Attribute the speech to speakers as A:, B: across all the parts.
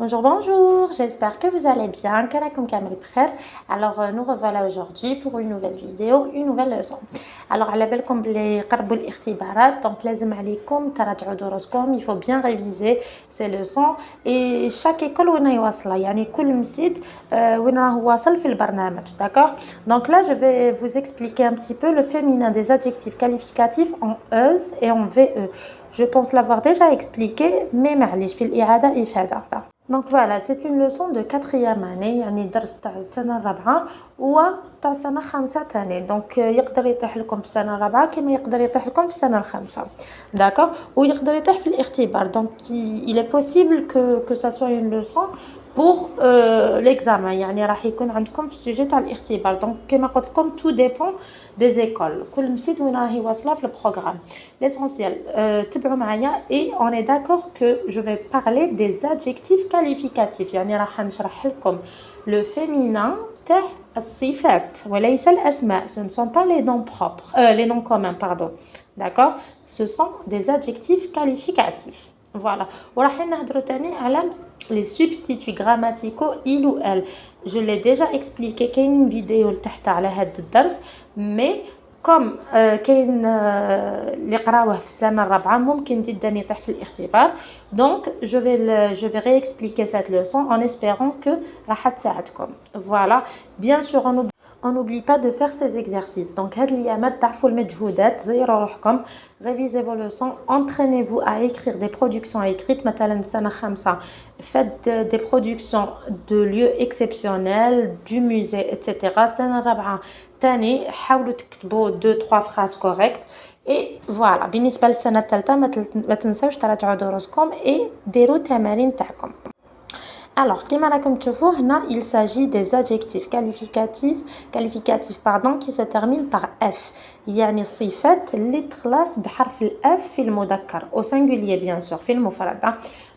A: Bonjour, bonjour, j'espère que vous allez bien, كراكم كامل بخير. Alors nous revoilà aujourd'hui pour une nouvelle vidéo, une nouvelle leçon. Alors على بالكم بلي قربوا الاختبارات donc لازم عليكم تراجعوا دروسكم. Il faut bien réviser ces leçons et chaque école وين هي واصله يعني كل مسجد وين راه واصل في البرنامج. D'accord. Donc là je vais vous expliquer un petit peu le féminin des adjectifs qualificatifs en euse et en ve. Je pense l'avoir déjà expliqué mais معليش في الإعادة إفادة. Donc voilà, c'est une leçon de 4e année, يعني درس تاع السنة الرابعة وتاع السنة الخامسة تاني. Donc يقدر يطيح لكم في السنة الرابعة كما يقدر يطيح لكم في السنة الخامسة. D'accord. ويقدر يطيح في الاختبار. Donc il est possible que ça soit une leçon pour l'examen. يعني راح يكون عندكم في السوجي تاع الاختبار. Donc كما قلت لكم tout dépend des écoles. كل مسجد وين راهي واصلة في البروغرام. L'essentiel, تبعوا معايا et on est d'accord que je vais parler des adjectifs qualificatifs. يعني راح نشرح لكم le féminin تاع الصفات وليس الأسماء. Ce ne sont pas les noms propres, les noms communs, pardon. D'accord. Ce sont des adjectifs qualificatifs. Voilà. وراح نهضروا تاني على les substituts grammaticaux il ou elle. Je l'ai déjà expliqué كاين فيديو لتحت على هذا الدرس mais كوم كاين اللي قراوه في السنه الرابعه ممكن جدا يطيح في الاختبار. دونك je vais réexpliquer cette leçon en espérant que راح تساعدكم. Voilà, bien sûr on n'oublie pas de faire ces exercices. Donc هاد الايامات تعرفوا المجهودات زيروا روحكم, révisez vos leçons, entraînez-vous à écrire des productions écrites. مثلا السنه خامسه faites des productions de lieux exceptionnels, du musée, etc. السنه الرابعه تاني حاولوا تكتبوا 2-3 phrases correctes. Et voilà, بالنسبه للسنه الثالثه ما تنساوش تراجعوا دروسكم et ديروا تمارين تاعكم. Alors, كما راكم تشوفوا هنا il s'agit des adjectifs qualificatifs qui se terminent par F. يعني الصفات اللي تخلص بحرف ال F في المذكر au singulier bien sûr في المفرد.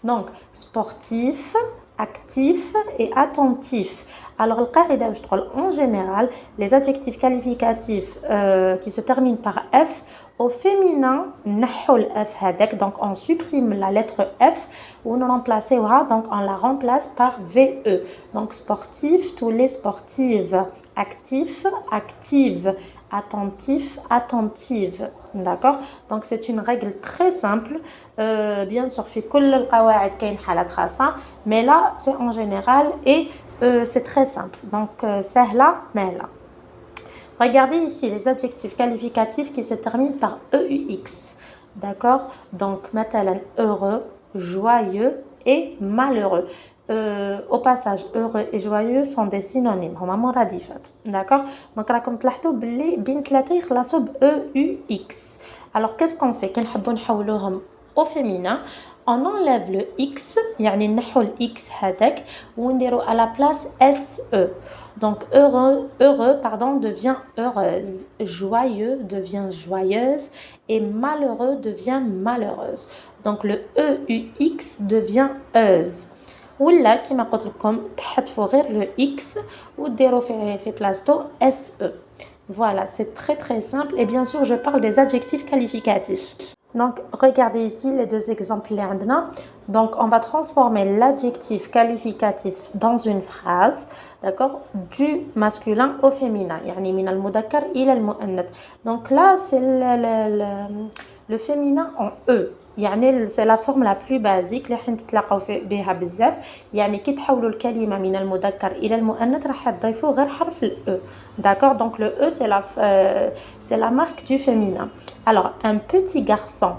A: Donc sportif, actif et attentif. Alors القاعدة واش تقول en général les adjectifs qualificatifs qui se terminent par F au féminin نحو ال F هذاك. Donc on supprime la lettre F ou on remplacera donc on la remplace par VE. Donc sportif, tous les sportives, actif, active, attentif, attentive. D'accord. Donc c'est une règle très simple. Bien sûr في كل القواعد كاين حالات خاصة mais là c'est en général et c'est très simple. Donc سهلة مهلة. Regardez ici les adjectifs qualificatifs qui se terminent par EUX. D'accord. Donc مثلا heureux, joyeux et malheureux. Au passage heureux et joyeux sont des synonymes هما مرادفات. D'accord. Donc راكم تلاحظوا باللي بين ثلاثه يخلصوا ب EUX. Alors qu'est-ce qu'on fait كنحبوا نحولوهم au féminin? On enlève le X, يعني نحو ال X هذاك ونديرو à la place SE. Donc heureux devient heureuse, joyeux devient joyeuse et malheureux devient malheureuse. Donc le EUX devient euse. ولا كما قلت لكم تحذفوا غير le X وديروا في بلاصتو SE. Voilà, c'est très très simple et bien sûr je parle des adjectifs qualificatifs. Donc regardez ici les deux exemples اللي عندنا. Donc on va transformer l'adjectif qualificatif dans une phrase, d'accord, du masculin au féminin. يعني من المذكر إلى المؤنث. Donc là c'est le féminin en E. يعني c'est la forme la plus basique اللي حين تتلاقاو بها بزاف. يعني كي تحولوا الكلمة من المذكر إلى المؤنث راح تضيفوا غير حرف ال E. D'accord. Donc le E c'est la marque du féminin. Alors un petit garçon.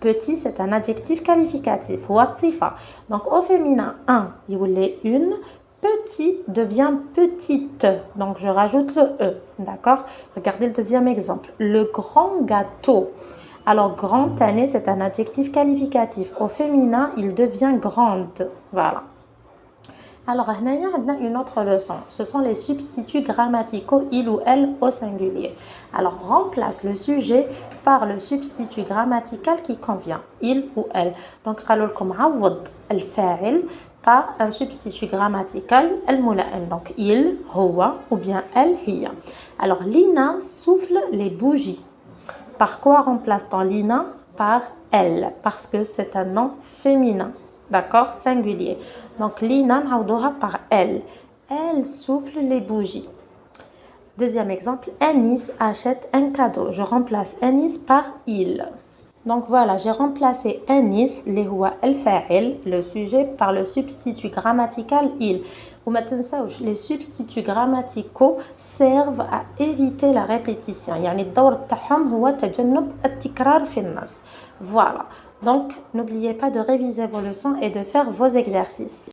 A: Petit c'est un adjectif qualificatif. هو الصفة. Donc au féminin un يولي une. Petit devient petite. Donc je rajoute le E. D'accord. Regardez le deuxième exemple. Le grand gâteau. Alors grand année c'est un adjectif qualificatif. Au féminin il devient grande. Voilà. Alors هنايا عندنا une autre leçon. Ce sont les substituts grammaticaux il ou elle au singulier. Alors remplace le sujet par le substitut grammatical qui convient. Il ou elle. Donc قالوا لكم عوض الفاعل par un substitut grammatical الملائم. Donc il هو ou bien elle هي. Alors Lina souffle les bougies. Par quoi remplace-t-on Lina? Par elle, parce que c'est un nom féminin. d'accord, singulier. Donc Lina نعوضوها par elle. Elle souffle les bougies. Deuxième exemple, Anis achète un cadeau. Je remplace Anis par il. Donc voilà, j'ai remplacé Anis, اللي هو الفاعل, le sujet, par le substitut grammatical il. وما تنساوش, les substituts grammaticaux servent à éviter la répétition. يعني الدور تاعهم هو تجنب التكرار في النص. Voilà. Donc n'oubliez pas de réviser vos leçons et de faire vos exercices.